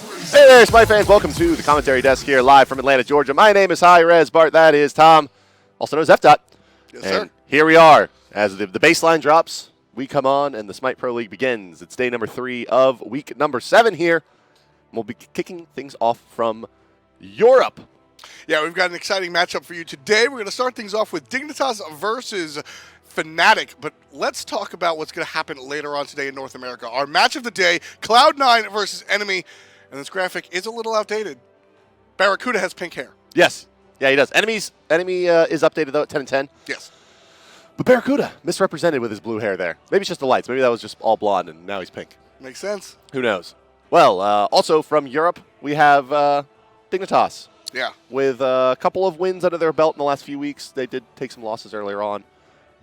Hey there, Smite fans. Welcome to the commentary desk here live from Atlanta, Georgia. My name is hi-rez Bart. That is Tom, also known as F. Yes, and sir. Here we are. As the baseline drops, we come on and the Smite Pro League begins. It's day number 3 of week number 7 here. We'll be kicking things off from Europe. Yeah, we've got an exciting matchup for you today. We're going to start things off with Dignitas versus Fnatic, but let's talk about what's going to happen later on today in North America. Our match of the day, Cloud9 versus Enemy, and this graphic is a little outdated. Barracuda has pink hair. Yes. Yeah, he does. Enemy is updated, though, at 10 and 10. Yes. But Barracuda, misrepresented with his blue hair there. Maybe it's just the lights. Maybe that was just all blonde, and now he's pink. Makes sense. Who knows? Well, also from Europe, we have Dignitas. Yeah. With a couple of wins under their belt in the last few weeks. They did take some losses earlier on.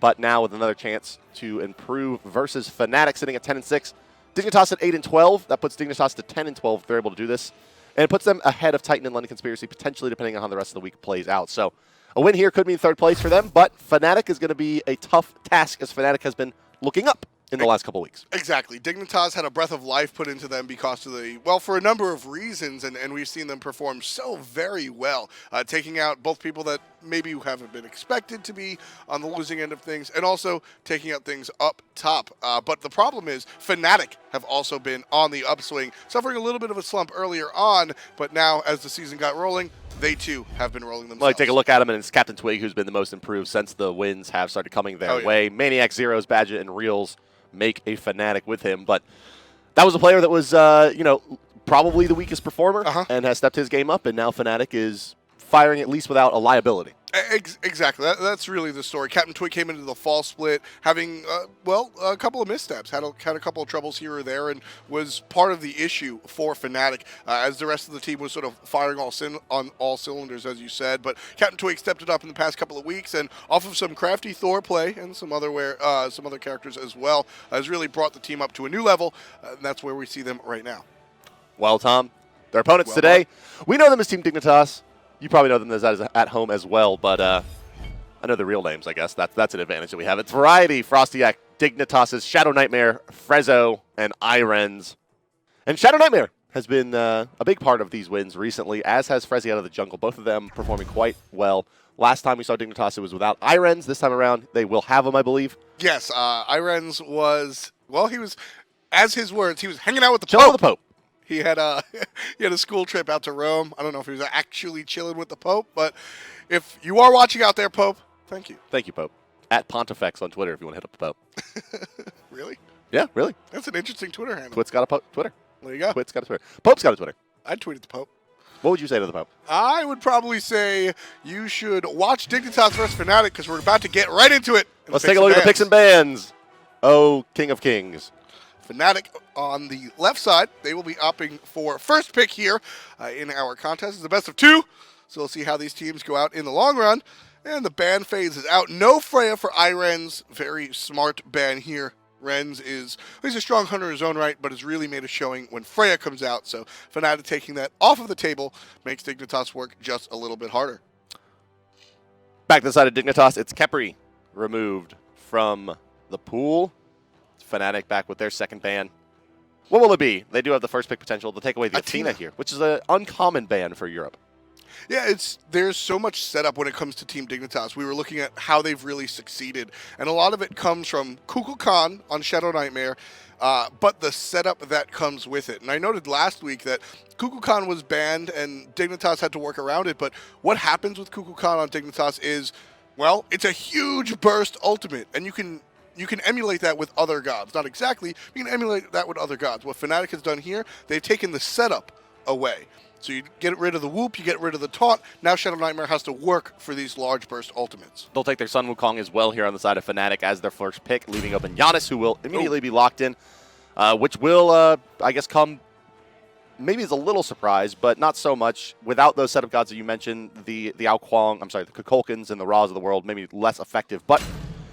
But now with another chance to improve versus Fnatic sitting at 10 and 6. Dignitas at 8 and 12. That puts Dignitas to 10 and 12 if they're able to do this. And it puts them ahead of Titan and London Conspiracy, potentially depending on how the rest of the week plays out. So a win here could mean third place for them, but Fnatic is going to be a tough task as Fnatic has been looking up in the last couple of weeks. Exactly. Dignitas had a breath of life put into them because of the, well, for a number of reasons, and we've seen them perform so very well, taking out both people that maybe haven't been expected to be on the losing end of things, and also taking out things up top. But the problem is Fnatic have also been on the upswing, suffering a little bit of a slump earlier on, but now as the season got rolling, they too have been rolling themselves. Well, take a look at him, and it's Captain Twig who's been the most improved since the wins have started coming their way. maniaKK, Zyrhoes, Badgah, and Realzx make a Fnatic with him, but that was a player that was, probably the weakest performer and has stepped his game up, and now Fnatic is firing at least without a liability. Exactly. That's really the story. Captain Twig came into the fall split having, a couple of missteps, had a couple of troubles here or there, and was part of the issue for Fnatic as the rest of the team was sort of firing on all cylinders, as you said. But Captain Twig stepped it up in the past couple of weeks, and off of some crafty Thor play and some other characters as well, has really brought the team up to a new level, and that's where we see them right now. Well, Tom, their opponents today, we know them as Team Dignitas. You probably know them as at home as well, but I know the real names, I guess. That's an advantage that we have. It's Variety, FrostiaK, Dignitas, ShadowNightmare, FrezzOO, and iRens. And ShadowNightmare has been a big part of these wins recently, as has Frezzy out of the jungle. Both of them performing quite well. Last time we saw Dignitas, it was without iRens. This time around, they will have them, I believe. Yes, iRens was, well, he was, as his words, he was hanging out with the Chilling Pope. with the Pope. He had a school trip out to Rome. I don't know if he was actually chilling with the Pope, but if you are watching out there, Pope, thank you. Thank you, Pope. At Pontifex on Twitter if you want to hit up the Pope. Really? Yeah, really. That's an interesting Twitter handle. Twit's got a Twitter. There you go. Twit's got a Twitter. Pope's got a Twitter. I'd tweet at the Pope. What would you say to the Pope? I would probably say you should watch Dignitas vs. Fnatic because we're about to get right into it. Let's take a look at the picks and bans. Oh, King of Kings. Fnatic on the left side, they will be opting for first pick here in our contest. It's the best of 2, so we'll see how these teams go out in the long run. And the ban phase is out. No Freya for iRens. Very smart ban here. He's a strong hunter in his own right, but has really made a showing when Freya comes out. So Fnatic taking that off of the table makes Dignitas work just a little bit harder. Back to the side of Dignitas, it's Khepri removed from the pool. Fnatic back with their second ban. What will it be? They do have the first pick potential to take away the Athena here, which is an uncommon ban for Europe. Yeah, there's so much setup when it comes to Team Dignitas. We were looking at how they've really succeeded, and a lot of it comes from Wukong on ShadowNightmare, but the setup that comes with it. And I noted last week that Wukong was banned and Dignitas had to work around it, but what happens with Wukong on Dignitas is, well, it's a huge burst ultimate, and you can emulate that with other gods. Not exactly, you can emulate that with other gods. What Fnatic has done here, they've taken the setup away. So you get rid of the whoop, you get rid of the taunt. Now ShadowNightmare has to work for these large burst ultimates. They'll take their son Wukong as well here on the side of Fnatic as their first pick, leaving open Janus, who will immediately be locked in, which will, I guess, come maybe as a little surprise, but not so much. Without those set of gods that you mentioned, the Kukulkans and the Raws of the world, maybe less effective. But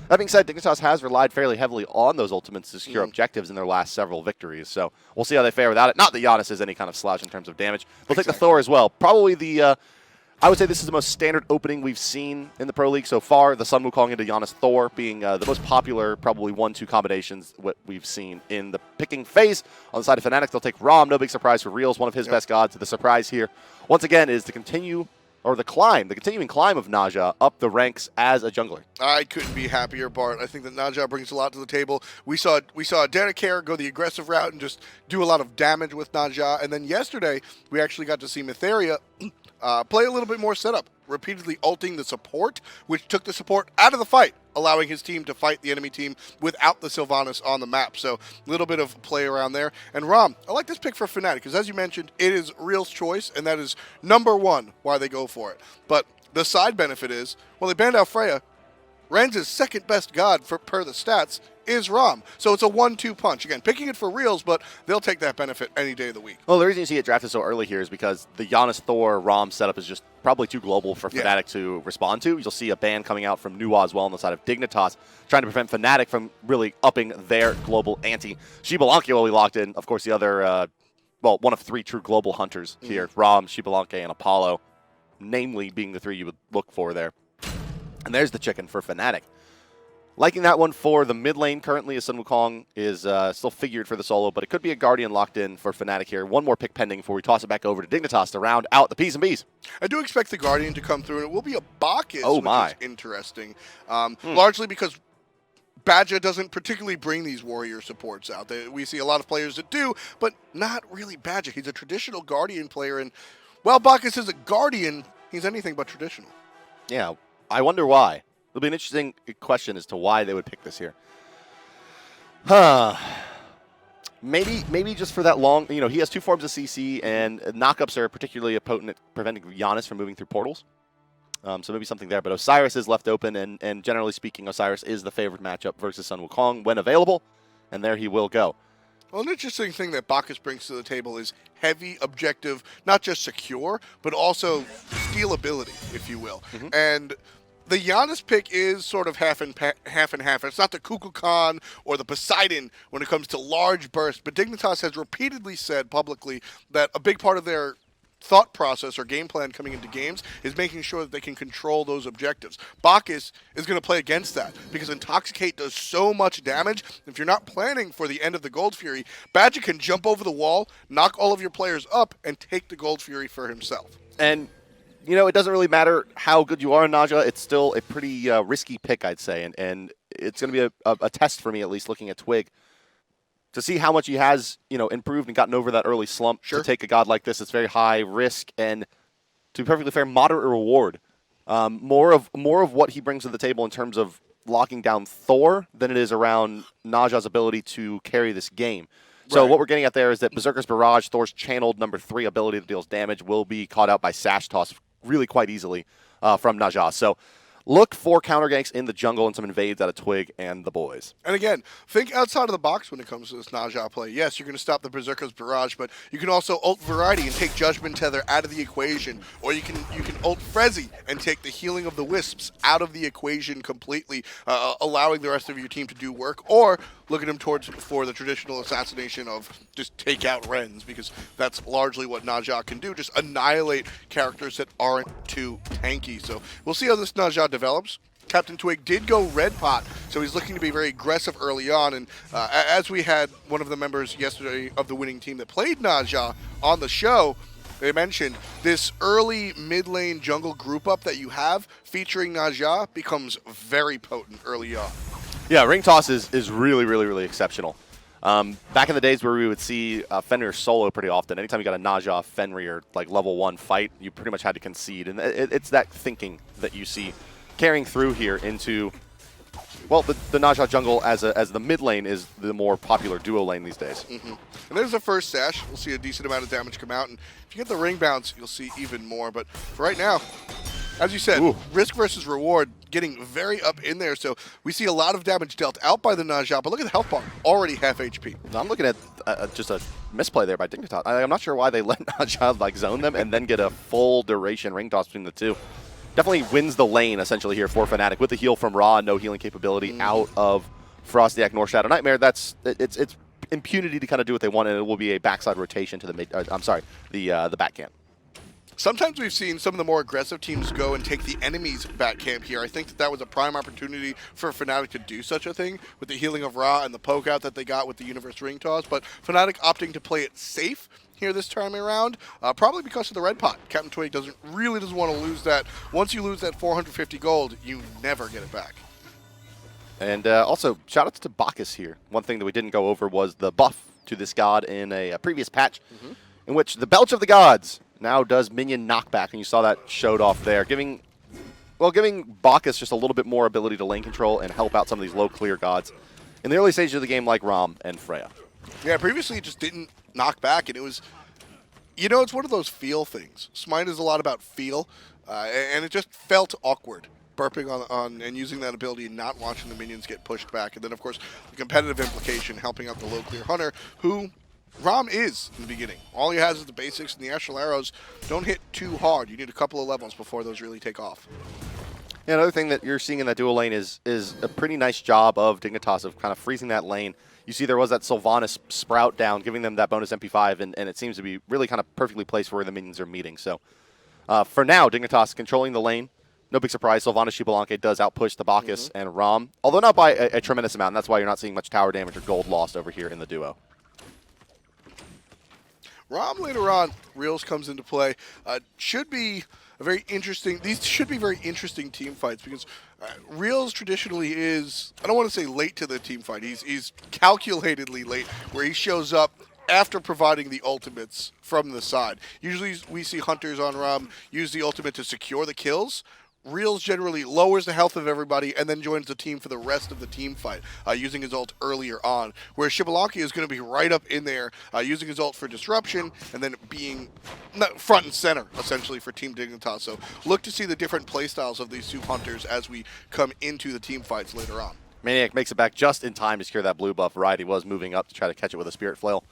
that being said, Dignitas has relied fairly heavily on those ultimates to secure objectives in their last several victories. So we'll see how they fare without it. Not that Janus is any kind of slouch in terms of damage. They'll take the Thor as well. Probably the I would say this is the most standard opening we've seen in the Pro League so far. The Sun Wukong into Janus Thor being the most popular, probably 1-2 combinations what we've seen in the picking phase. On the side of Fnatic, they'll take Ram. No big surprise for Realzx, one of his best gods. The surprise here, once again, is the continuing climb of Naja up the ranks as a jungler. I couldn't be happier, Bart. I think that Naja brings a lot to the table. We saw maniaKK go the aggressive route and just do a lot of damage with Naja. And then yesterday, we actually got to see Mytheria play a little bit more setup, repeatedly ulting the support, which took the support out of the fight, allowing his team to fight the enemy team without the Sylvanus on the map. So a little bit of play around there. And Ram, I like this pick for Fnatic because, as you mentioned, it is Real's choice, and that is #1 why they go for it. But the side benefit is, well, they banned out Freya. Renz's second best god per the stats is Ram. So it's a 1-2 punch. Again, picking it for Real's, but they'll take that benefit any day of the week. Well, the reason you see it drafted so early here is because the Janus Thor Ram setup is just probably too global for Fnatic to respond to. You'll see a ban coming out from Nuwa as well on the side of Dignitas, trying to prevent Fnatic from really upping their global ante. Xbalanque will be locked in. Of course, the other, one of 3 true global hunters here. Ram, Xbalanque, and Apollo, namely being the 3 you would look for there. And there's the chicken for Fnatic. Liking that one for the mid lane currently, as Sun Wukong is still figured for the solo, but it could be a Guardian locked in for Fnatic here. One more pick pending before we toss it back over to Dignitas to round out the P's and B's. I do expect the Guardian to come through, and it will be a Bacchus, which is interesting. Largely because Badgah doesn't particularly bring these warrior supports out. We see a lot of players that do, but not really Badgah. He's a traditional Guardian player, and while Bacchus is a Guardian, he's anything but traditional. Yeah, I wonder why. It'll be an interesting question as to why they would pick this here. Maybe just for that long, he has 2 forms of CC, and knockups are particularly potent at preventing Janus from moving through portals. So maybe something there. But OSiris is left open, and generally speaking, OSiris is the favorite matchup versus Sun Wukong when available, and there he will go. Well, an interesting thing that Bacchus brings to the table is heavy objective, not just secure, but also steal ability, if you will. And the Janus pick is sort of half and half. It's not the Kukulkan or the Poseidon when it comes to large bursts, but Dignitas has repeatedly said publicly that a big part of their thought process or game plan coming into games is making sure that they can control those objectives. Bacchus is going to play against that because Intoxicate does so much damage. If you're not planning for the end of the Gold Fury, Badgah can jump over the wall, knock all of your players up, and take the Gold Fury for himself. And it doesn't really matter how good you are in Naja. It's still a pretty risky pick, I'd say. And it's going to be a test for me, at least, looking at Twig, to see how much he has, improved and gotten over that early slump. To take a god like this, it's very high risk and, to be perfectly fair, moderate reward. More of what he brings to the table in terms of locking down Thor than it is around Naja's ability to carry this game. So what we're getting at there is that Berserker's Barrage, Thor's channeled #3 ability that deals damage, will be caught out by Sash Toss really quite easily from Naja. So look for counter ganks in the jungle and some invades out of Twig and the boys. And again, think outside of the box when it comes to this Naja play. Yes, you're going to stop the Berserker's Barrage, but you can also ult Variety and take Judgment Tether out of the equation. Or you can ult FrezzOO and take the Healing of the Wisps out of the equation completely, allowing the rest of your team to do work. Or look at him for the traditional assassination of just take out Rens, because that's largely what Naja can do, just annihilate characters that aren't too tanky. So we'll see how this Naja develops. Captain Twig did go red pot, so he's looking to be very aggressive early on. And as we had one of the members yesterday of the winning team that played Naja on the show, they mentioned this early mid-lane jungle group up that you have featuring Naja becomes very potent early on. Yeah, ring toss is really, really, really exceptional. Back in the days where we would see Fenrir solo pretty often, anytime you got a Naja Fenrir like level 1 fight, you pretty much had to concede. And it's that thinking that you see carrying through here into, well, the Naja jungle as the mid lane is the more popular duo lane these days. And there's the first Sash. We'll see a decent amount of damage come out. And if you get the ring bounce, you'll see even more. But for right now, as you said, risk versus reward getting very up in there. So we see a lot of damage dealt out by the Naja, but look at the health bar, already half HP. I'm looking at just a misplay there by Dignitas. I'm not sure why they let Naja zone them and then get a full duration ring toss between the two. Definitely wins the lane essentially here for Fnatic with the heal from Ra, no healing capability out of FrostiaK nor ShadowNightmare. It's impunity to kind of do what they want, and it will be a backside rotation to the the back camp. sometimes we've seen some of the more aggressive teams go and take the enemy's back camp here. I think that was a prime opportunity for Fnatic to do such a thing with the healing of Ra and the poke out that they got with the Universe Ring Toss, but Fnatic opting to play it safe here this time around, probably because of the red pot. Captain Twig really doesn't want to lose that. Once you lose that 450 gold, you never get it back. And also, shoutouts to Bacchus here. One thing that we didn't go over was the buff to this god in a previous patch, in which the Belch of the Gods now does minion knockback, and you saw that showed off there, giving Bacchus just a little bit more ability to lane control and help out some of these low clear gods in the early stages of the game like Ram and Freya. Yeah, previously it just didn't knock back, and it was, it's one of those feel things. Smite is a lot about feel, and it just felt awkward, burping on and using that ability and not watching the minions get pushed back. And then, of course, the competitive implication, helping out the low clear hunter, who Ram is in the beginning. All he has is the basics, and the astral arrows don't hit too hard. You need a couple of levels before those really take off. Yeah, another thing that you're seeing in that dual lane is a pretty nice job of Dignitas of kind of freezing that lane. You see there was that Sylvanus sprout down, giving them that bonus MP5, and it seems to be really kind of perfectly placed where the minions are meeting. So for now, Dignitas controlling the lane. No big surprise, Sylvanus SPL does outpush the Bacchus and Ram, although not by a tremendous amount, and that's why you're not seeing much tower damage or gold lost over here in the duo. Ram later on, Realzx comes into play. Should be a very interesting. These should be very interesting team fights because Realzx traditionally is, I don't want to say late to the team fight. He's calculatedly late, where he shows up after providing the ultimates from the side. Usually we see hunters on Ram use the ultimate to secure the kills. Realzx generally lowers the health of everybody and then joins the team for the rest of the team fight, using his ult earlier on. Whereas SPL is going to be right up in there, using his ult for disruption and then being front and center, essentially, for Team Dignitas. So look to see the different playstyles of these two hunters as we come into the team fights later on. maniaKK makes it back just in time to secure that blue buff. Variety was moving up to try to catch it with a Spirit Flail.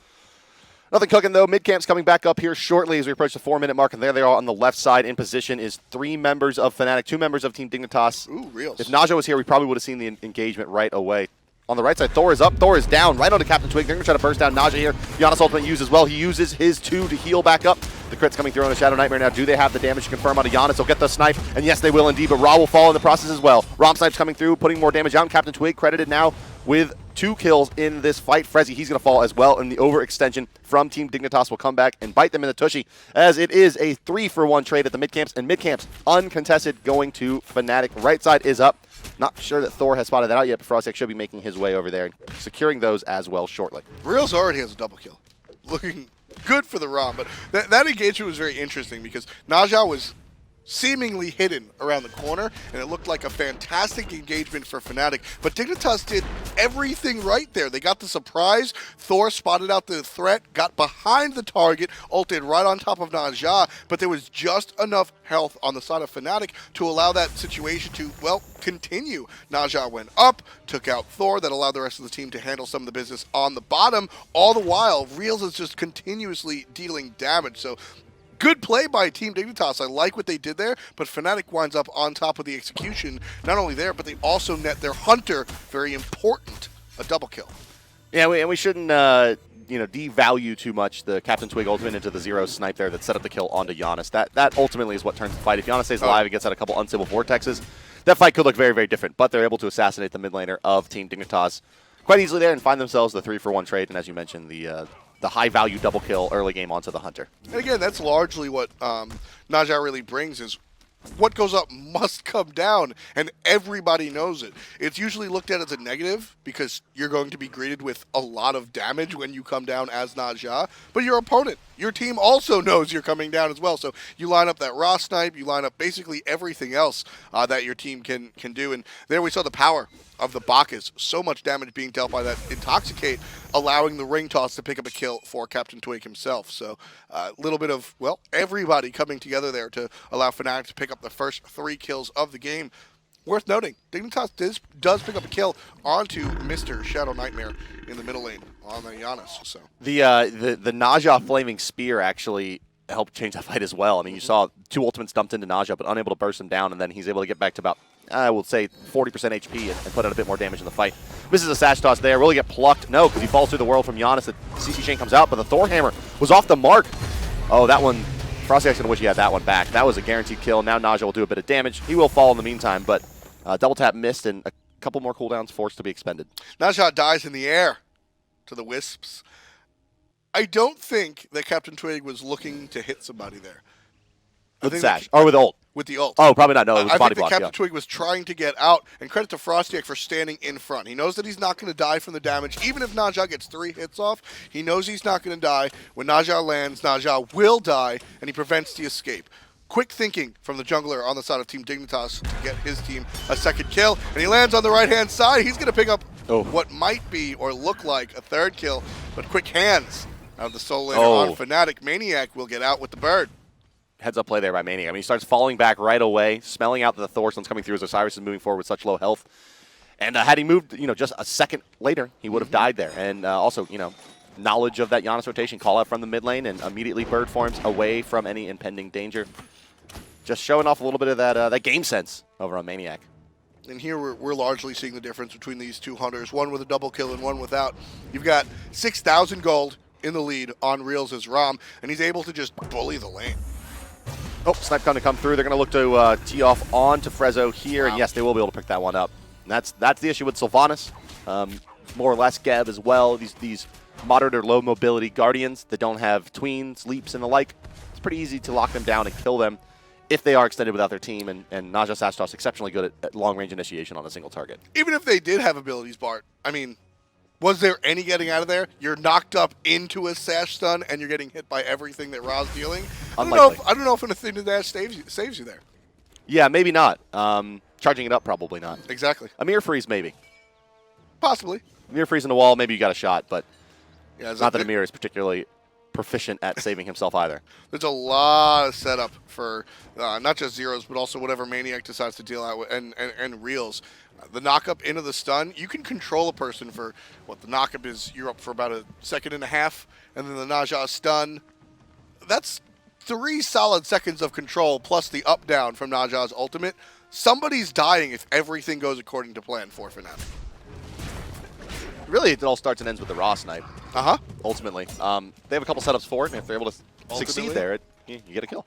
Nothing cooking, though. Mid-camp's coming back up here shortly as we approach the 4-minute mark, and there they are on the left side. In position is 3 members of Fnatic, 2 members of Team Dignitas. Ooh, Realzx. If Naja was here, we probably would have seen the engagement right away. On the right side, Thor is up, Thor is down, right onto Captain Twig. They're going to try to burst down Naja here. Janus ultimate used as well. He uses his 2 to heal back up. The crit's coming through on the ShadowNightmare now. Do they have the damage to confirm onto Janus? They'll get the snipe, and yes, they will indeed, but Ra will fall in the process as well. Ram snipe's coming through, putting more damage out. Captain Twig credited now with 2 kills in this fight. FrezzOO, he's going to fall as well, and the overextension from Team Dignitas will come back and bite them in the tushy, as it is a 3-for-1 trade at the mid-camps, and mid-camps uncontested going to Fnatic. Right side is up. Not sure that Thor has spotted that out yet, but FrostiaK should be making his way over there and securing those as well shortly. Realzx already has a double kill. Looking good for the Ram, but that engagement was very interesting because Naja was seemingly hidden around the corner, and it looked like a fantastic engagement for Fnatic. But Dignitas did everything right there. They got the surprise. Thor spotted out the threat, got behind the target, ulted right on top of Naja, but there was just enough health on the side of Fnatic to allow that situation to, well, continue. Naja went up, took out Thor, that allowed the rest of the team to handle some of the business on the bottom. All the while, Realzx is just continuously dealing damage. So good play by Team Dignitas. I like what they did there, but Fnatic winds up on top of the execution. Not only there, but they also net their hunter, very important, a double kill. Yeah, and we shouldn't devalue too much the Captain Twig ultimate into the Zyrhoes snipe there that set up the kill onto Janus. That ultimately is what turns the fight. If Janus stays alive and gets out a couple unstable vortexes, that fight could look very, very different, but they're able to assassinate the mid laner of Team Dignitas quite easily there and find themselves the 3-for-1 trade, and as you mentioned, the high-value double kill early game onto the Hunter. And again, that's largely what Naja really brings is what goes up must come down, and everybody knows it. It's usually looked at as a negative because you're going to be greeted with a lot of damage when you come down as Naja, but your opponent, your team also knows you're coming down as well. So you line up that Ra snipe, you line up basically everything else that your team can do, and there we saw the power of the Bacchus. So much damage being dealt by that Intoxicate, allowing the ring toss to pick up a kill for Captain Twig himself. So a little bit of, well, everybody coming together there to allow Fnatic to pick up the first 3 kills of the game. Worth noting, Dignitas does pick up a kill onto Mr. ShadowNightmare in the middle lane on the Janus. So the Naja Flaming Spear actually helped change that fight as well. I mean, you saw 2 ultimates dumped into Naja, but unable to burst him down, and then he's able to get back to about, I will say, 40% HP and put out a bit more damage in the fight. Misses a Sash Toss there. Will he get plucked? No, because he falls through the world from Janus. The CC chain comes out, but the Thor Hammer was off the mark. Oh, that one FrostiaK's going to wish he had that one back. That was a guaranteed kill. Now Naja will do a bit of damage. He will fall in the meantime, but double tap missed and a couple more cooldowns forced to be expended. Naja dies in the air to the Wisps. I don't think that Captain Twig was looking to hit somebody there. With Sash, or with ult. With the ult. Oh, probably not. No, it was I body think that block. Captain Twig was trying to get out, and credit to FrostiaK for standing in front. He knows that he's not going to die from the damage. Even if Naja gets 3 hits off, he knows he's not going to die. When Naja lands, Naja will die, and he prevents the escape. Quick thinking from the jungler on the side of Team Dignitas to get his team a second kill, and he lands on the right-hand side. He's going to pick up what might be or look like a third kill, but quick hands out of the solo laner on Fnatic. maniaKK will get out with the bird. Heads up play there by maniaKK. I mean, he starts falling back right away, smelling out that the Thor keeping through as OSiris is moving forward with such low health. And had he moved, just a second later, he would have died there. And also, knowledge of that Janus rotation, call out from the mid lane, and immediately bird forms away from any impending danger. Just showing off a little bit of that game sense over on maniaKK. And here we're largely seeing the difference between these two hunters, one with a double kill and one without. You've got 6,000 gold in the lead on Realzx Rama, and he's able to just bully the lane. Oh, snipe going to come through. They're going to look to tee off onto FrezzOO here, and yes, they will be able to pick that one up. And that's the issue with Sylvanus. More or less Geb as well. These moderate or low mobility guardians that don't have tweens, leaps, and the like. It's pretty easy to lock them down and kill them if they are extended without their team. And Naja Sashtos exceptionally good at long range initiation on a single target. Even if they did have abilities, Bart, I mean, was there any getting out of there? You're knocked up into a Sash stun, and you're getting hit by everything that Ra's dealing. I don't know if an Athena Dash saves you there. Yeah, maybe not. Charging it up, probably not. Exactly. A mirror freeze, maybe. Possibly. Mirror freeze in the wall, maybe you got a shot, but yeah, not that Amir is particularly proficient at saving himself either. There's a lot of setup for not just Zyrhoes, but also whatever maniaKK decides to deal out with, and Reels. The knockup into the stun, you can control a person for what the knockup is. You're up for about a second and a half, and then the Naja stun. That's 3 solid seconds of control plus the up down from Naja's ultimate. Somebody's dying if everything goes according to plan for Fnatic. Really, it all starts and ends with the Raw snipe. Ultimately, they have a couple setups for it, and if they're able to succeed there, you get a kill.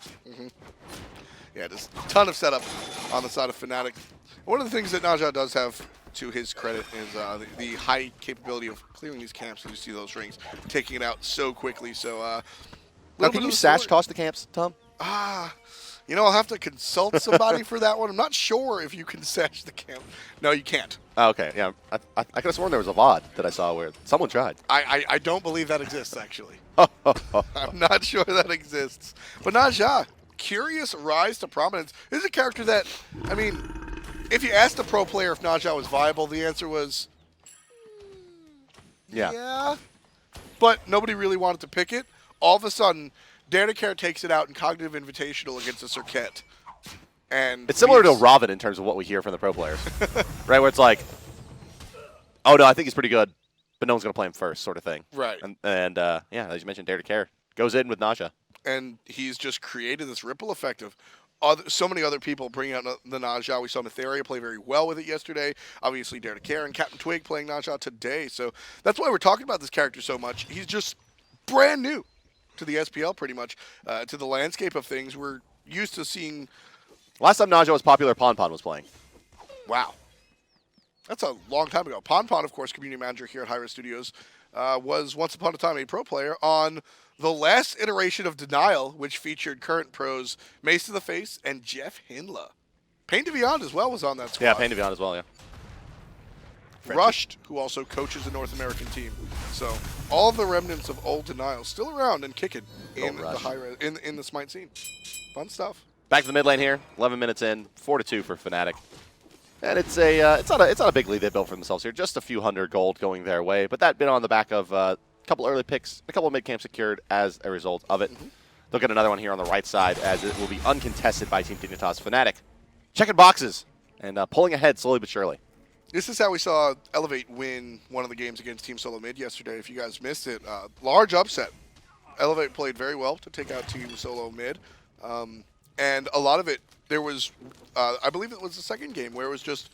Yeah, just a ton of setup on the side of Fnatic. One of the things that Naja does have to his credit is the high capability of clearing these camps. As you see those rings, taking it out so quickly. So, now, can you Sash toss the camps, Tom? I'll have to consult somebody for that one. I'm not sure if you can Sash the camp. No, you can't. Oh, okay, yeah. I could have sworn there was a VOD that I saw where someone tried. I don't believe that exists, actually. I'm not sure that exists. But Naja, curious rise to prominence. This is a character that, I mean, if you asked a pro player if Naja was viable, the answer was yeah. But nobody really wanted to pick it. All of a sudden, maniaKK takes it out in Cognitive Invitational against a Circuit. And it's similar to Robin in terms of what we hear from the pro players. Right, where it's like, oh no, I think he's pretty good, but no one's going to play him first, sort of thing. Right. And yeah, as you mentioned, maniaKK goes in with Naja. And he's just created this ripple effect of so many other people bringing out the Naja. We saw Netheria play very well with it yesterday. Obviously, maniaKK and Captain Twig playing Naja today. So that's why we're talking about this character so much. He's just brand new to the SPL, pretty much, to the landscape of things. We're used to seeing... Last time Naja was popular, Pon was playing. Wow. That's a long time ago. Pon, of course, community manager here at hi-rez Studios, was once upon a time a pro player on the last iteration of Denial, which featured current pros Mace to the Face and Jeff Hindla. Pain to Beyond as well was on that squad. Yeah, Pain to Beyond as well, yeah. Rushed, who also coaches the North American team. So all of the remnants of old Denial still around and kicking in the hi-rez, in the Smite scene. Fun stuff. Back to the mid lane here. 11 minutes in, 4-2 for Fnatic. And it's not a big lead they built for themselves here. Just a few hundred gold going their way, but that been on the back of a couple early picks, a couple of mid camps secured as a result of it. They'll get another one here on the right side as it will be uncontested by Team Dignitas. Fnatic checking boxes and pulling ahead slowly but surely. This is how we saw Elevate win one of the games against Team Solo Mid yesterday. If you guys missed it, large upset. Elevate played very well to take out Team Solo Mid. And a lot of it, there was, I believe it was the second game, where it was just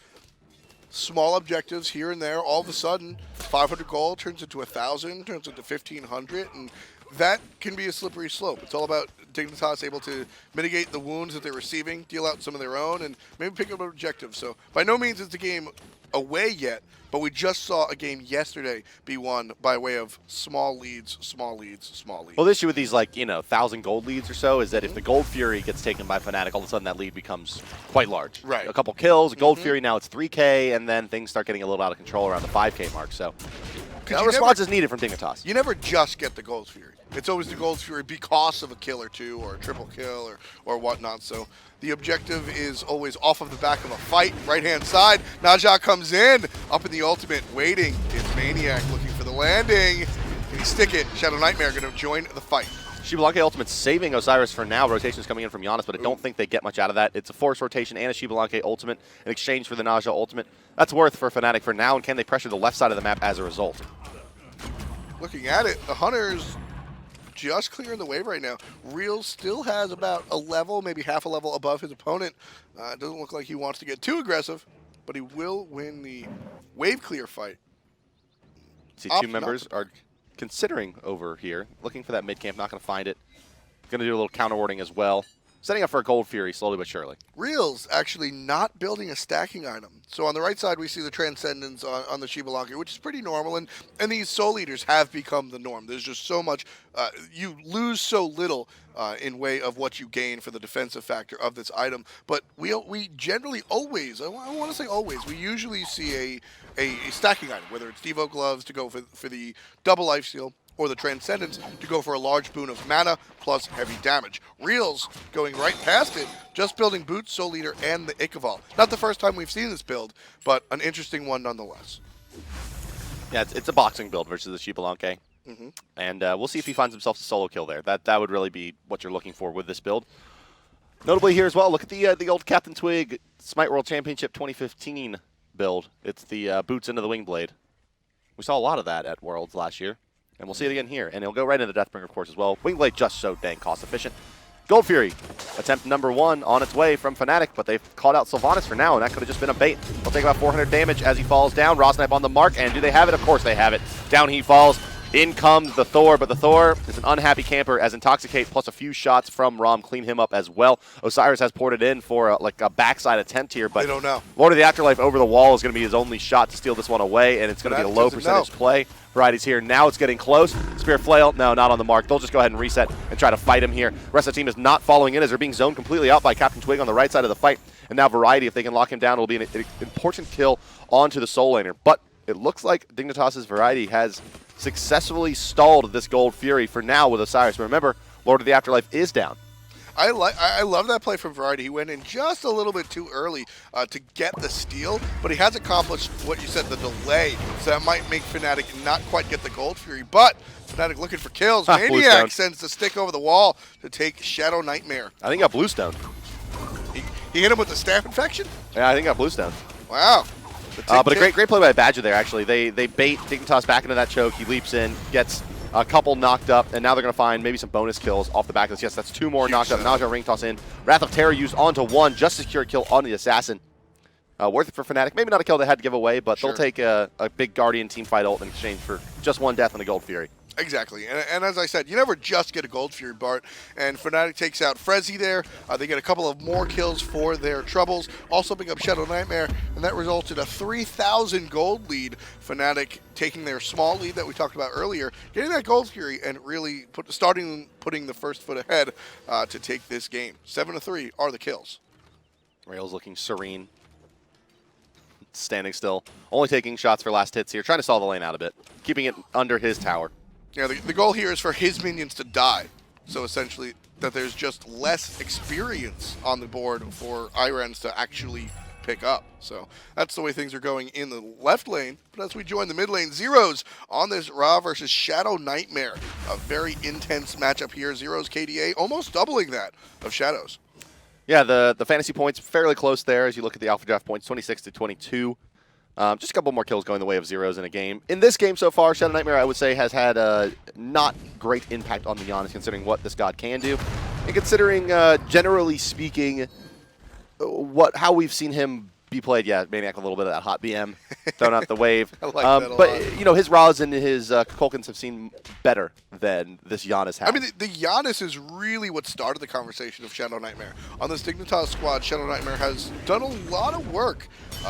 small objectives here and there. All of a sudden, 500 gold turns into 1,000, turns into 1,500, and that can be a slippery slope. It's all about Dignitas able to mitigate the wounds that they're receiving, deal out some of their own, and maybe pick up an objective. So by no means is the game away yet, but we just saw a game yesterday be won by way of small leads, small leads, small leads. Well, the issue with these, like, 1,000 gold leads or so is that if the Gold Fury gets taken by Fnatic, all of a sudden that lead becomes quite large. Right. A couple kills, Gold Fury, now it's 3K, and then things start getting a little out of control around the 5K mark. So response is needed from Dignitas. You never just get the Gold Fury. It's always the Gold Fury because of a kill or two or a triple kill or whatnot. So the objective is always off of the back of a fight. Right-hand side, Najah comes in, up in the ultimate, waiting. It's maniaKK looking for the landing. Can he stick it? ShadowNightmare going to join the fight. Xbalanque ultimate saving OSiris for now. Rotation's coming in from Janus, but I don't think they get much out of that. It's a force rotation and a Xbalanque ultimate in exchange for the Najah ultimate. That's worth for Fnatic for now, and can they pressure the left side of the map as a result? Looking at it, the Hunters just clearing the wave right now. Realzx still has about a level, maybe half a level above his opponent. It doesn't look like he wants to get too aggressive, but he will win the wave clear fight. See, two members are considering over here, looking for that mid camp, not going to find it. Going to do a little counter warding as well. Setting up for a Gold Fury slowly but surely. Realzx actually not building a stacking item. So on the right side, we see the Transcendence on the Xbalanque, which is pretty normal. And these Soul Eaters have become the norm. There's just so much. You lose so little in way of what you gain for the defensive factor of this item. But we generally always, I want to say always, we usually see a stacking item, whether it's Devo Gloves to go for the double lifesteal, or the Transcendence to go for a large boon of mana plus heavy damage. Realzx going right past it, just building Boots, Soul Eater, and the Ichabal. Not the first time we've seen this build, but an interesting one nonetheless. Yeah, it's a boxing build versus the Xbalanque. And we'll see if he finds himself a solo kill there. That would really be what you're looking for with this build. Notably here as well, look at the old Captain Twig Smite World Championship 2015 build. It's the boots into the wing blade. We saw a lot of that at Worlds last year. And we'll see it again here. And he'll go right into Deathbringer, of course, as well. Wingblade just so dang cost-efficient. Gold Fury, attempt number 1 on its way from Fnatic, but they've called out Sylvanus for now, and that could have just been a bait. They'll take about 400 damage as he falls down. Rosnipe on the mark, and do they have it? Of course they have it. Down he falls. In comes the Thor, but the Thor is an unhappy camper as Intoxicate plus a few shots from Rom clean him up as well. OSiris has poured it in for a backside attempt here, but they don't know. Lord of the Afterlife over the wall is going to be his only shot to steal this one away, and it's going to be a low percentage play. Variety's here. Now it's getting close. Spear Flail, no, not on the mark. They'll just go ahead and reset and try to fight him here. Rest of the team is not following in as they're being zoned completely out by Captain Twig on the right side of the fight. And now Variety, if they can lock him down, will be an important kill onto the Soul Laner. But it looks like Dignitas' Variety has successfully stalled this Gold Fury for now with OSiris. But remember, Lord of the Afterlife is down. I love that play from Variety. He went in just a little bit too early to get the steal, but he has accomplished what you said, the delay. So that might make Fnatic not quite get the Gold Fury, but Fnatic looking for kills. maniaKK sends the stick over the wall to take ShadowNightmare. I think he got Bluestone. He hit him with the Staff Infection? Yeah, I think he got Bluestone. Wow. But a great play by Badgah there, actually. They bait Dignitas back into that choke. He leaps in, gets a couple knocked up, and now they're going to find maybe some bonus kills off the back of this. Yes, that's 2 more knocked up. Najah ring toss in. Wrath of Terror used onto 1, just to secure a kill on the Assassin. Worth it for Fnatic. Maybe not a kill they had to give away, but they'll take a big Guardian team fight ult in exchange for just 1 death on the Gold Fury. Exactly, and as I said, you never just get a Gold Fury, Bart, and Fnatic takes out FrezzOO there. They get a couple of more kills for their troubles, also pick up ShadowNightmare, and that resulted a 3,000 gold lead. Fnatic taking their small lead that we talked about earlier, getting that Gold Fury, and really putting the first foot ahead to take this game. 7-3 are the kills. Rails looking serene, standing still, only taking shots for last hits here, trying to stall the lane out a bit, keeping it under his tower. Yeah, the goal here is for his minions to die. So essentially that there's just less experience on the board for iRens to actually pick up. So that's the way things are going in the left lane. But as we join the mid lane, Zyrhoes on this Ra versus ShadowNightmare. A very intense matchup here. Zyrhoes KDA almost doubling that of Shadows. Yeah, the fantasy points fairly close there as you look at the Alpha Draft points, 26-22. Just a couple more kills going the way of Zyrhoes in a game. In this game so far, ShadowNightmare, I would say, has had a not great impact on the Janus, considering what this god can do. And considering, generally speaking, how we've seen him be played, yeah, maniaKK a little bit of that hot BM, throwing out the wave. I like that a lot. But, you know, his Raws and his Kukulkans have seen better than this Janus has. I mean, the Janus is really what started the conversation of ShadowNightmare. On this Dignitas squad, ShadowNightmare has done a lot of work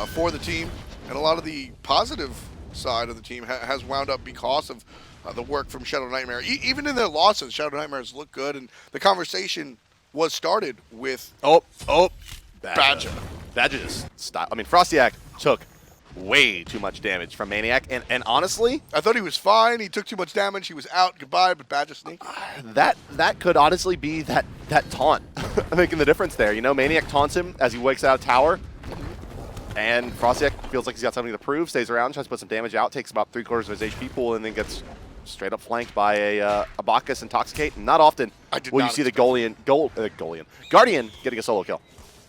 for the team, and a lot of the positive side of the team has wound up because of the work from ShadowNightmare. Even in their losses, ShadowNightmare has looked good, and the conversation was started with Badgah. Badgah just stopped. I mean, FrostiaK took way too much damage from maniaKK, and honestly, I thought he was fine. He took too much damage. He was out. Goodbye, but Badgah sneak. That could honestly be that taunt making the difference there. You know, maniaKK taunts him as he wakes out of tower, and FrostiaK feels like he's got something to prove, stays around, tries to put some damage out, takes about 3/4 of his HP pool, and then gets straight up flanked by a Bacchus Intoxicate. And not often will you see the Guardian getting a solo kill.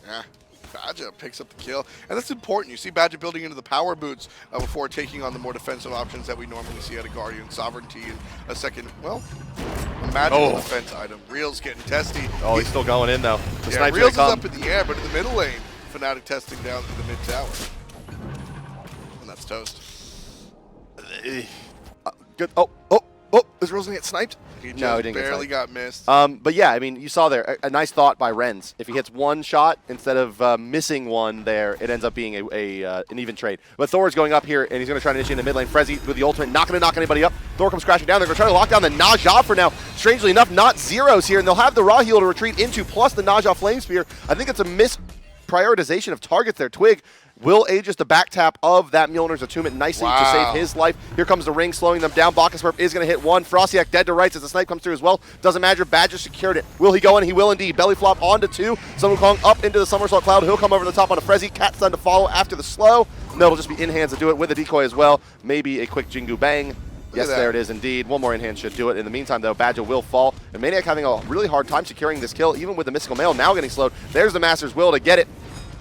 Yeah, Badgah picks up the kill. And that's important. You see Badgah building into the power boots before taking on the more defensive options that we normally see out of Guardian. Sovereignty and a second, well, a magical defense item. Realzx getting testy. Oh, he's still going in, though. The Realzx is up in the air, but in the middle lane, Fnatic testing down to the mid tower. And that's toast. Good. Is Realzx gonna get sniped? He just barely got missed. But yeah, I mean, you saw there a nice thought by iRens. If he hits one shot instead of missing one there, it ends up being an even trade. But Thor's going up here, and he's going to try to initiate in the mid lane. FrezzOO with the ultimate, not going to knock anybody up. Thor comes crashing down. They're going to try to lock down the Najah for now. Strangely enough, not Zyrhoes here, and they'll have the raw heal to retreat into, plus the Najah Flame Spear. I think it's a misprioritization of targets there. Twig will Aegis the back tap of that Mjolnir's attunement nicely to save his life. Here comes the ring, slowing them down. Bacchus is going to hit one. FrostiaK dead to rights as the snipe comes through as well. Doesn't matter. Badgah secured it. Will he go in? He will indeed. Belly flop onto two. Wukong up into the somersault cloud. He'll come over the top on a FrezzOO. Cat's done to follow after the slow. And that'll just be in hands to do it with a decoy as well. Maybe a quick Jingu Bang. Yes, there it is indeed. One more in hand should do it. In the meantime, though, Badgah will fall. And maniaKK having a really hard time securing this kill, even with the Mystical Mail now getting slowed. There's the Master's Will to get it.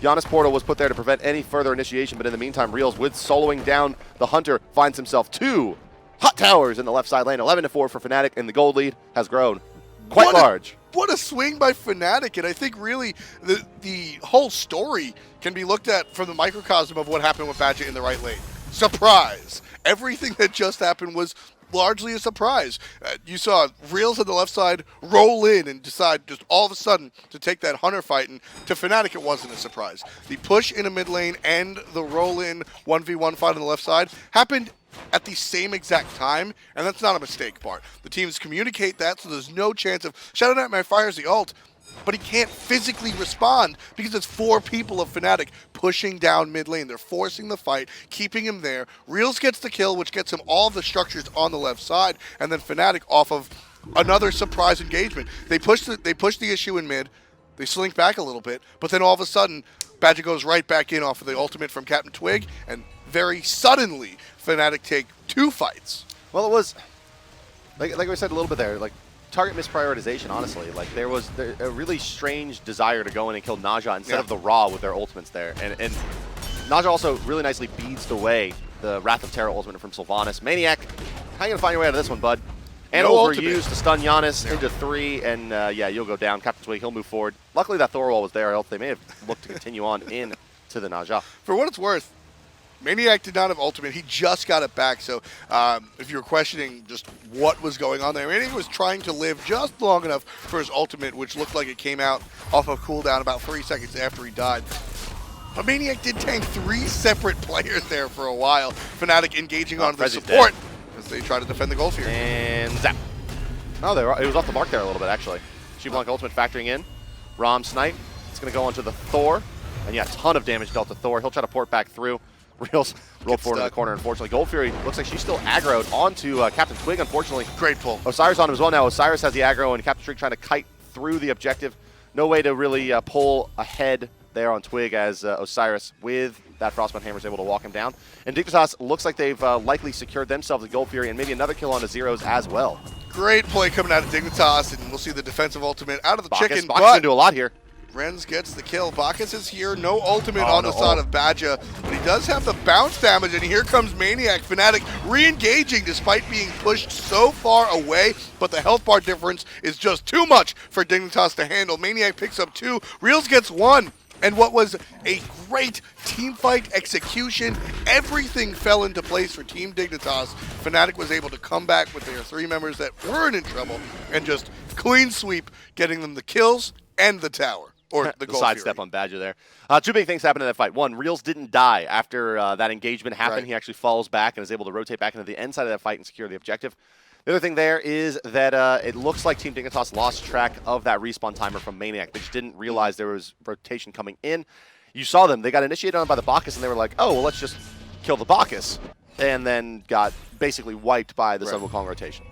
Janus Portal was put there to prevent any further initiation, but in the meantime, Realzx, with soloing down the Hunter, finds himself 2 hot towers in the left side lane. 11-4 for Fnatic, and the gold lead has grown quite large. What a swing by Fnatic, and I think really the whole story can be looked at from the microcosm of what happened with Badgah in the right lane. Surprise! Everything that just happened was largely a surprise. You saw Realzx on the left side roll in and decide just all of a sudden to take that Hunter fight, and to Fnatic it wasn't a surprise. The push in a mid lane and the roll in 1v1 fight on the left side happened at the same exact time, and that's not a mistake, Bart. The teams communicate that, so there's no chance of ShadowNightmare fires the ult, but he can't physically respond because it's 4 people of Fnatic pushing down mid lane. They're forcing the fight, keeping him there. Realzx gets the kill, which gets him all of the structures on the left side, and then Fnatic off of another surprise engagement. They push the issue in mid, they slink back a little bit, but then all of a sudden, Badgah goes right back in off of the ultimate from Captain Twig, and very suddenly, Fnatic take 2 fights. Well, it was, like we said a little bit there, like, target misprioritization, honestly. Like, there was a really strange desire to go in and kill Najah instead of the Raw with their ultimates there. And Najah also really nicely beads away the Wrath of Terror ultimate from Sylvanus. maniaKK, how you going to find your way out of this one, bud? Animals were used to stun Janus into 3, and yeah, you'll go down. Captain Twig, he'll move forward. Luckily, that Thor wall was there, else they may have looked to continue on in to the Najah. For what it's worth, maniaKK did not have ultimate. He just got it back. So if you're questioning just what was going on there, maniaKK was trying to live just long enough for his ultimate, which looked like it came out off of cooldown about 3 seconds after he died. But maniaKK did tank 3 separate players there for a while. Fnatic engaging on the support as they try to defend the gold here. And zap. Oh, it was off the mark there a little bit, actually. Xbalanque ultimate factoring in. Ram snipe. It's going to go onto the Thor. And yeah, a ton of damage dealt to Thor. He'll try to port back through. Realzx rolled forward in the corner, unfortunately. Gold Fury looks like she's still aggroed onto Captain Twig, unfortunately. Great pull. OSiris on him as well now. OSiris has the aggro, and Captain Twig trying to kite through the objective. No way to really pull ahead there on Twig as OSiris with that Frostbound Hammer is able to walk him down. And Dignitas looks like they've likely secured themselves a Gold Fury and maybe another kill onto Zyrhoes as well. Great play coming out of Dignitas, and we'll see the defensive ultimate out of the Bacchus. chicken. Bacchus can do a lot here. iRens gets the kill. Bacchus is here. No ultimate on the side of Badgah, but he does have the bounce damage, and here comes maniaKK. Fnatic re-engaging despite being pushed so far away, but the health bar difference is just too much for Dignitas to handle. maniaKK picks up 2. Realzx gets 1. And what was a great team fight execution, everything fell into place for Team Dignitas. Fnatic was able to come back with their 3 members that weren't in trouble and just clean sweep, getting them the kills and the tower. Or the sidestep on Badgah there. 2 big things happened in that fight. One, Realzx didn't die after that engagement happened. Right. He actually falls back and is able to rotate back into the end side of that fight and secure the objective. The other thing there is that it looks like Team Dignitas lost track of that respawn timer from maniaKK. They just didn't realize there was rotation coming in. You saw them. They got initiated on by the Bacchus, and they were like, oh, well, let's just kill the Bacchus. And then got basically wiped by the Wukong rotation.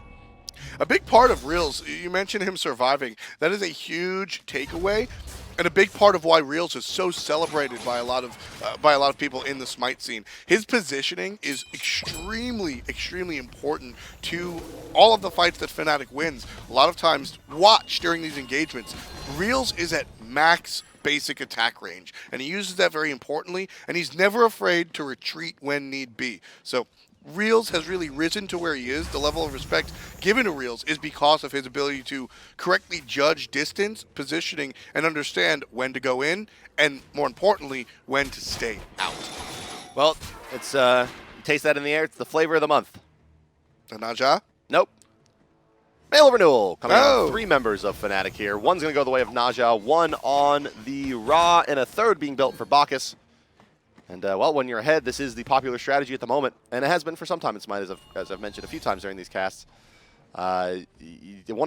A big part of Realzx, you mentioned him surviving. That is a huge takeaway. And a big part of why Realzx is so celebrated by a lot of people in the Smite scene. His positioning is extremely, extremely important to all of the fights that Fnatic wins. A lot of times, watch during these engagements. Realzx is at max basic attack range, and he uses that very importantly, and he's never afraid to retreat when need be. So Realzx has really risen to where he is. The level of respect given to Realzx is because of his ability to correctly judge distance, positioning, and understand when to go in, and more importantly, when to stay out. Well, it's you taste that in the air. It's the flavor of the month. The Najah? Nope. Mail renewal coming out. 3 members of Fnatic here. One's going to go the way of Najah, 1 on the Ra, and a 3rd being built for Bacchus. And, well, when you're ahead, this is the popular strategy at the moment, and it has been for some time in Smite, as I've mentioned a few times during these casts. One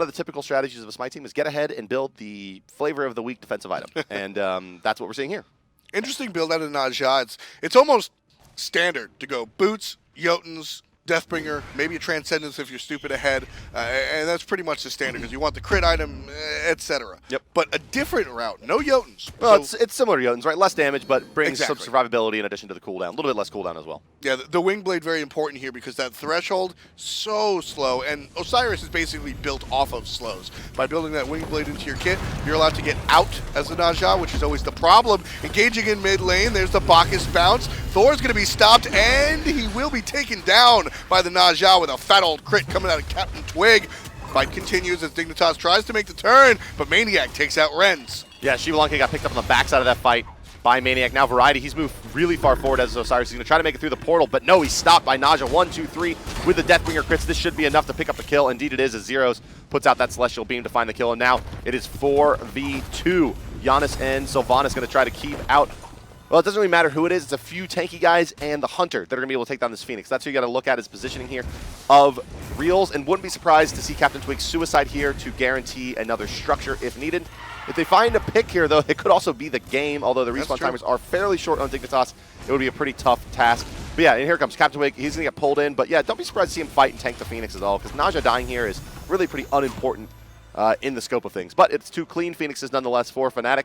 of the typical strategies of a Smite team is get ahead and build the flavor of the week defensive item, and that's what we're seeing here. Interesting build out of Najah. It's almost standard to go boots, Jotuns, Deathbringer, maybe a Transcendence if you're stupid ahead, and that's pretty much the standard because you want the crit item, etc. Yep. But a different route, no Jotuns. Well, so it's similar to Jotuns, right? Less damage, but brings exactly. some survivability in addition to the cooldown. A little bit less cooldown as well. Yeah, the Wing Blade very important here because that threshold, so slow, and OSiris is basically built off of slows. By building that Wing Blade into your kit, you're allowed to get out as the Najah, which is always the problem. Engaging in mid lane, there's the Bacchus bounce. Thor's going to be stopped, and he will be taken down by the Najah with a fat old crit coming out of Captain Twig. Fight continues as Dignitas tries to make the turn, but maniaKK takes out iRens. Yeah, Xbalanque got picked up on the backside of that fight by maniaKK. Now Variety, he's moved really far forward as OSiris. He's going to try to make it through the portal, but no, he's stopped by Najah. 1, 2, 3 with the Deathbringer crits. This should be enough to pick up the kill. Indeed it is, as Zyrhoes puts out that Celestial Beam to find the kill, and now it is 4v2. Janus and Sylvanus going to try to keep out. Well, it doesn't really matter who it is. It's a few tanky guys and the Hunter that are going to be able to take down this Phoenix. That's who you got to look at his positioning here of Realzx, and wouldn't be surprised to see Captain Twig suicide here to guarantee another structure if needed. If they find a pick here, though, it could also be the game, although the respawn timers are fairly short on Dignitas. It would be a pretty tough task. But yeah, and here comes Captain Twig. He's going to get pulled in, but yeah, don't be surprised to see him fight and tank the Phoenix at all, because Najah dying here is really pretty unimportant in the scope of things. But it's 2 clean Phoenixes nonetheless for Fnatic.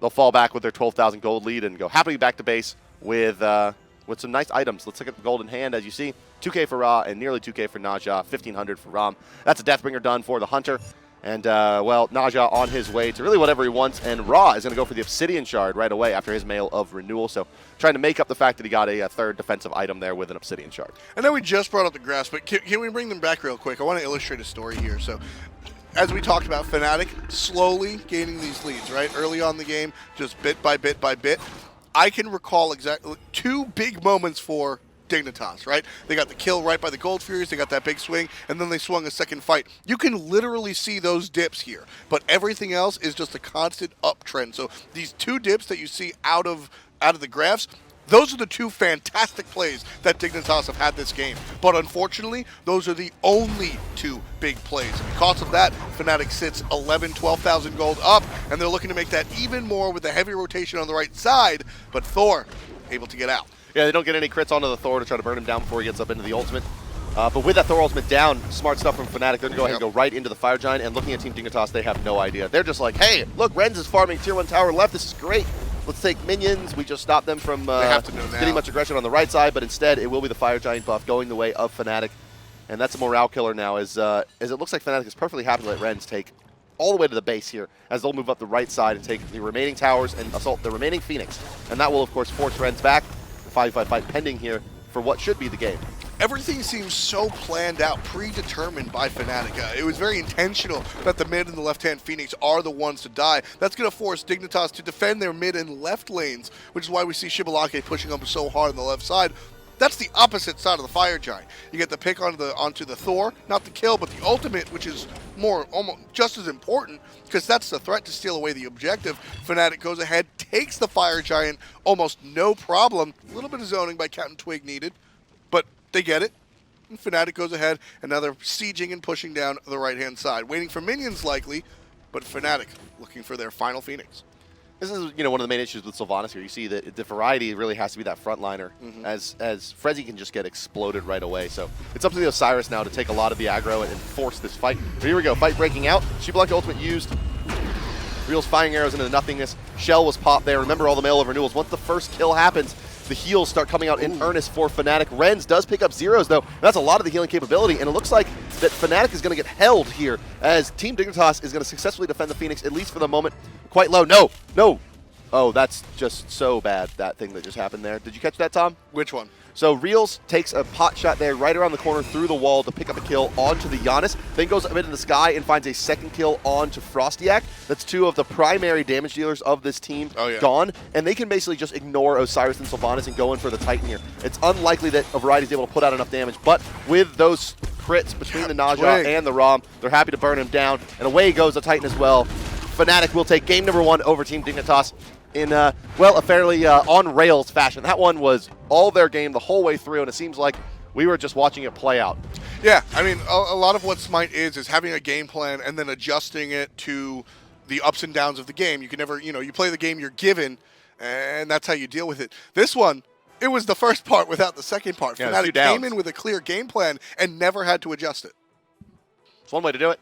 They'll fall back with their 12,000 gold lead and go happily back to base with some nice items. Let's look at the gold in hand. As you see, 2K for Ra and nearly 2K for Najah, 1,500 for Ram. That's a Deathbringer done for the Hunter. And, well, Najah on his way to really whatever he wants, and Ra is going to go for the Obsidian Shard right away after his mail of renewal. So trying to make up the fact that he got a 3rd defensive item there with an Obsidian Shard. I know we just brought up the grass, but can we bring them back real quick? I want to illustrate a story here. So, as we talked about, Fnatic slowly gaining these leads, right? Early on in the game, just bit by bit by bit. I can recall exactly 2 big moments for Dignitas, right? They got the kill right by the Gold Furies, they got that big swing, and then they swung a second fight. You can literally see those dips here, but everything else is just a constant uptrend. So these 2 dips that you see out of the graphs, those are the 2 fantastic plays that Dignitas have had this game. But unfortunately, those are the only 2 big plays. Because of that, Fnatic sits 11, 12,000 gold up, and they're looking to make that even more with the heavy rotation on the right side, but Thor able to get out. Yeah, they don't get any crits onto the Thor to try to burn him down before he gets up into the ultimate. But with that Thor ultimate down, smart stuff from Fnatic. They're going to go ahead and go right into the Fire Giant, and looking at Team Dignitas, they have no idea. They're just like, hey, look, iRens is farming tier 1 tower left. This is great. Let's take minions. We just stopped them from getting much aggression on the right side, but instead it will be the Fire Giant buff going the way of Fnatic. And that's a morale killer now, as it looks like Fnatic is perfectly happy to let iRens take all the way to the base here, as they'll move up the right side and take the remaining towers and assault the remaining Phoenix. And that will, of course, force iRens back. The 5v5 fight pending here for what should be the game. everything seems so planned out, predetermined by Fnatic. It was very intentional that the mid and the left-hand Phoenix are the ones to die. That's going to force Dignitas to defend their mid and left lanes, which is why we see Xbalanque pushing them so hard on the left side. That's the opposite side of the Fire Giant. You get the pick onto the Thor, not the kill, but the ultimate, which is almost just as important, because that's the threat to steal away the objective. Fnatic goes ahead, takes the Fire Giant, almost no problem. A little bit of zoning by Captain Twig needed, but they get it. And Fnatic goes ahead, and now they're sieging and pushing down the right-hand side. Waiting for minions, likely, but Fnatic looking for their final Phoenix. This is, one of the main issues with Sylvanus here. You see that the variety really has to be that frontliner, as FrezzOO can just get exploded right away. So it's up to the OSiris now to take a lot of the aggro and force this fight. But here we go, fight breaking out. Xbalanque ultimate used. Realzx firing arrows into the nothingness. Shell was popped there. Remember all the mail of renewals. Once the first kill happens, the heals start coming out in earnest for Fnatic. Rens does pick up Zyrhoes, though. That's a lot of the healing capability, and it looks like that Fnatic is going to get held here, as Team Dignitas is going to successfully defend the Phoenix, at least for the moment. Quite low. No, no. Oh, that's just so bad, that thing that just happened there. Did you catch that, Tom? Which one? So Realzx takes a pot shot there right around the corner through the wall to pick up a kill onto the Janus, then goes up into the sky and finds a second kill onto FrostiaK. That's two of the primary damage dealers of this team gone, and they can basically just ignore OSiris and Sylvanus and go in for the Titan here. It's unlikely that a variety is able to put out enough damage, but with those crits between the Najah and the Ram, they're happy to burn him down, and away goes the Titan as well. Fnatic will take game number 1 over Team Dignitas in, well, a fairly on-rails fashion. That one was all their game the whole way through, and it seems like we were just watching it play out. Yeah, I mean, a lot of what Smite is having a game plan and then adjusting it to the ups and downs of the game. You can never, you play the game you're given, and that's how you deal with it. This one, it was the first part without the second part. Yeah, Fnatic came in with a clear game plan and never had to adjust it. It's one way to do it.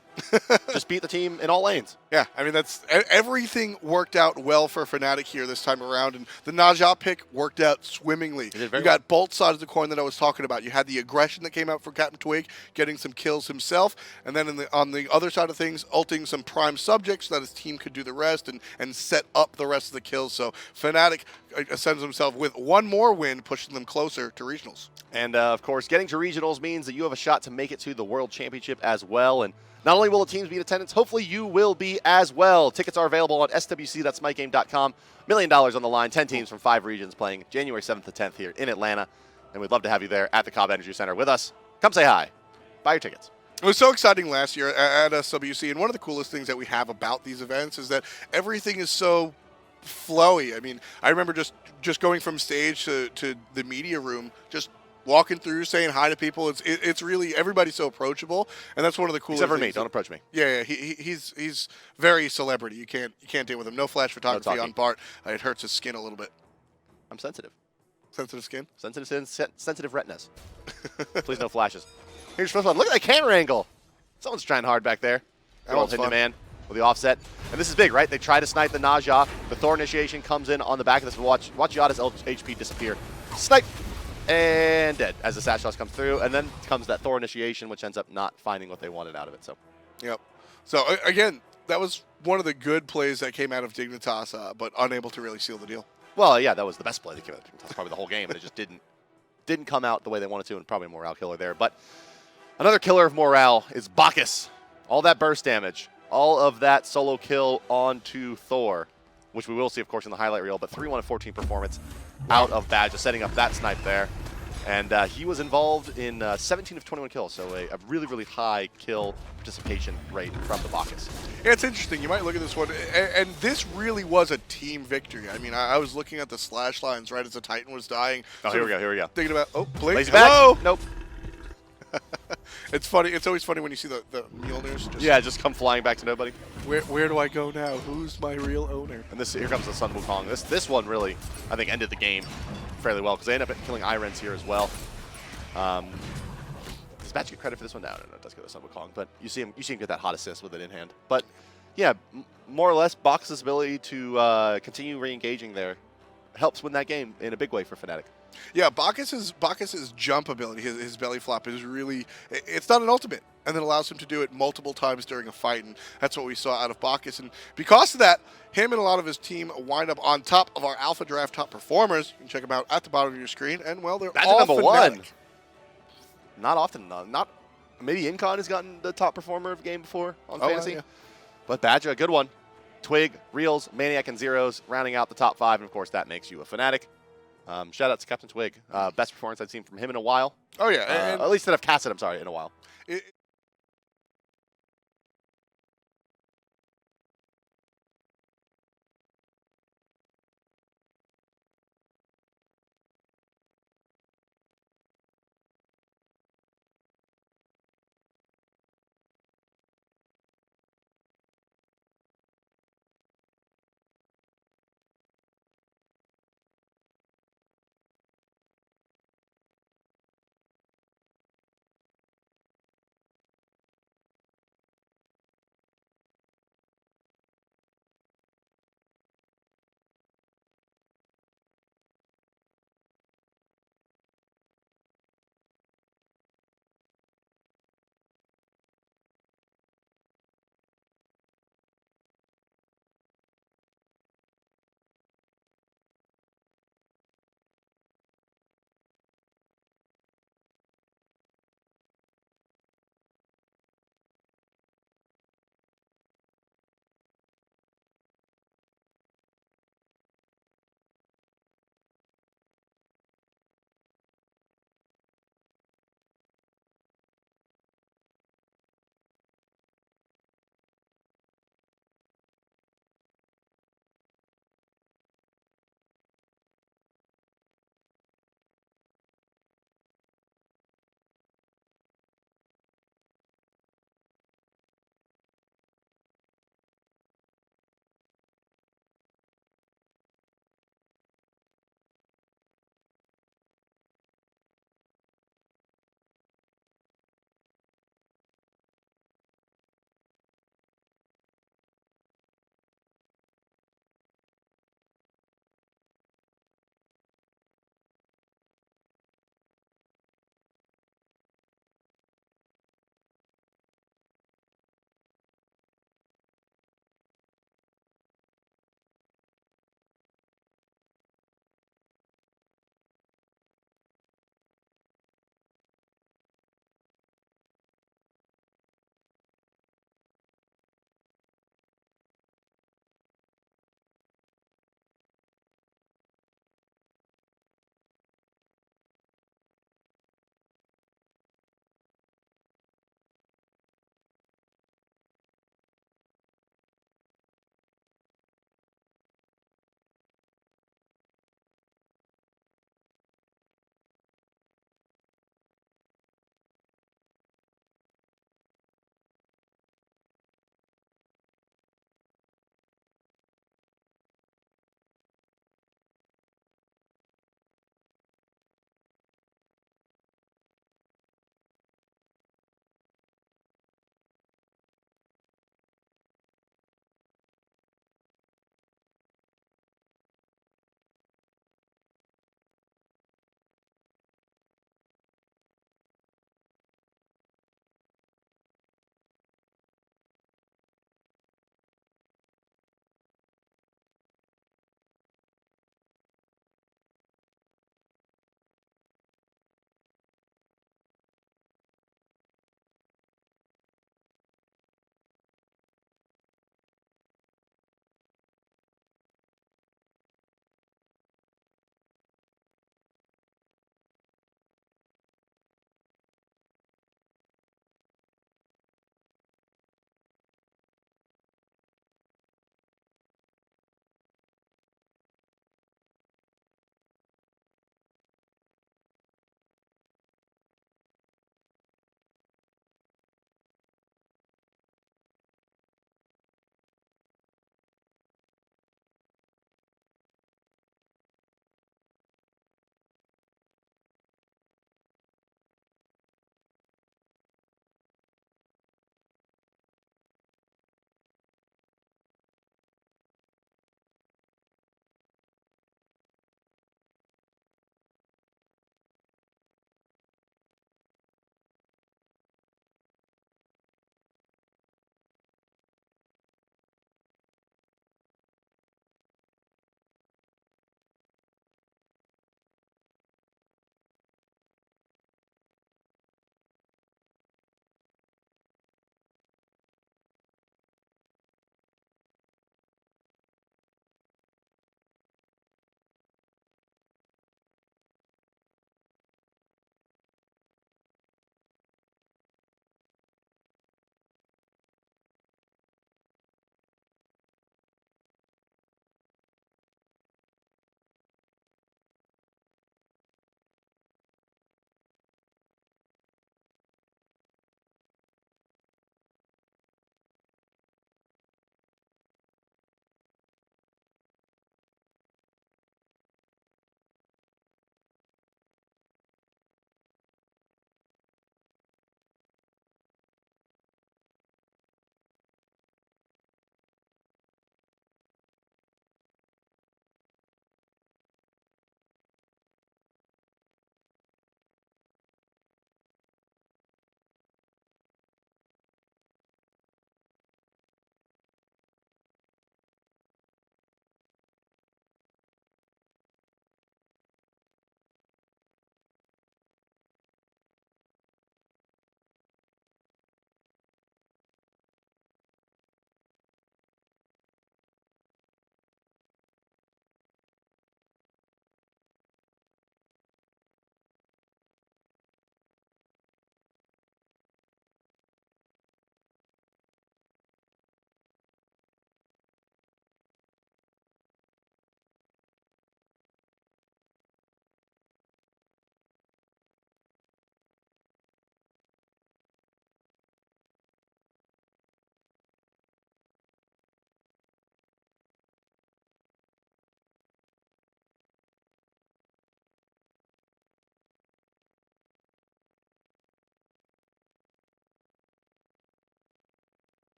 Just beat the team in all lanes. Yeah, I mean, that's everything worked out well for Fnatic here this time around, and the Najah pick worked out swimmingly. You got both sides of the coin that I was talking about. You had the aggression that came out from Captain Twig, getting some kills himself, and then on the other side of things, ulting some prime subjects so that his team could do the rest and set up the rest of the kills. So Fnatic ascends himself with one more win, pushing them closer to regionals. And, of course, getting to regionals means that you have a shot to make it to the World Championship as well. And not only will the teams be in attendance, hopefully you will be as well. Tickets are available on SWC, that's MyGame.com. $1 million on the line, 10 teams from 5 regions playing January 7th to 10th here in Atlanta. And we'd love to have you there at the Cobb Energy Center with us. Come say hi. Buy your tickets. It was so exciting last year at SWC, and one of the coolest things that we have about these events is that everything is so flowy. I mean, I remember just going from stage to the media room, just walking through, saying hi to people. It's really, everybody's so approachable, and that's one of the coolest Except for things. me, don't approach me. Yeah, he's very celebrity. You can't deal with him. No flash photography on Bart. It hurts his skin a little bit. I'm sensitive. Sensitive skin? Sensitive retinas. Please no flashes. Here's the first one. Look at that camera angle. Someone's trying hard back there. That one's fun. Man with the offset. And this is big, right? They try to snipe the Najah. The Thor initiation comes in on the back of this. Watch Yada's HP disappear. Snipe! And dead as the Sash Toss comes through. And then comes that Thor initiation, which ends up not finding what they wanted out of it. So, yep. So, again, that was one of the good plays that came out of Dignitas, but unable to really seal the deal. Well, yeah, that was the best play that came out of Dignitas, probably the whole game, but it just didn't come out the way they wanted to, and probably a morale killer there. But another killer of morale is Bacchus. All that burst damage, all of that solo kill onto Thor, which we will see, of course, in the highlight reel, but 3-1 of 14 performance out of Badgah, setting up that snipe there. And he was involved in 17 of 21 kills, so a really, really high kill participation rate from the Bacchus. Yeah, it's interesting. You might look at this one, and this really was a team victory. I mean, I was looking at the slash lines right as the Titan was dying. Oh, here we go. Thinking about, Blaze back. Nope. It's funny. It's always funny when you see the Mjolnirs. Just come flying back to nobody. Where do I go now? Who's my real owner? And here comes the Sun Wukong. This one really, I think, ended the game fairly well because they end up killing iRens here as well. Does Badgah get credit for this one? No, it does go to Sun Wukong, but you see him get that hot assist with it in hand. But yeah, more or less, Bacchus' ability to continue re-engaging there helps win that game in a big way for Fnatic. Yeah, Bacchus's jump ability, his belly flop is really, it's not an ultimate, and it allows him to do it multiple times during a fight, and that's what we saw out of Bacchus. And because of that, him and a lot of his team wind up on top of our Alpha Draft top performers. You can check them out at the bottom of your screen, and well, they're all number Fnatic. one. not often. Not maybe Incon has gotten the top performer of the game before on Fantasy. Yeah. But Badgah, a good one. Twig, Realzx, maniaKK, and Zyrhoes rounding out the top 5, and of course that makes you a Fnatic. Shout out to Captain Twig. Best performance I've seen from him in a while. Oh, yeah. At least that I've casted, I'm sorry, in a while.